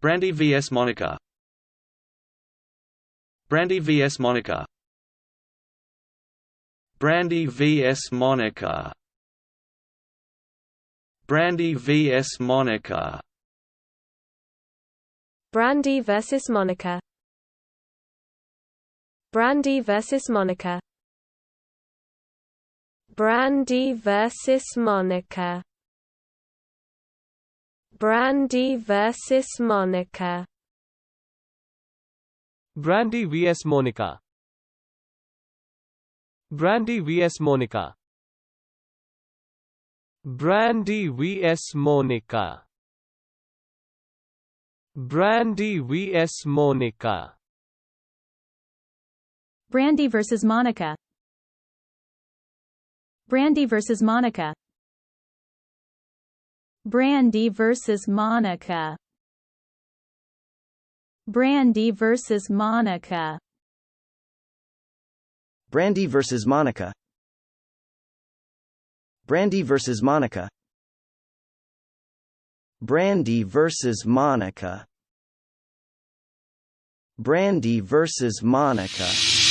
Brandy vs Monica. Brandy vs Monica. Brandy vs Monica. Brandy vs Monica. Brandy versus Monica. Brandy versus Monica. Brandy versus Monica. Brandy versus Monica. Brandy vs Monica. Brandy vs Monica. Brandy vs Monica. Brandy vs Monica. Brandy versus Monica. Brandy versus Monica. Brandy versus Monica. Brandy versus Monica. Brandy versus Monica. Brandy versus Monica. Brandy versus Monica. Brandy versus Monica.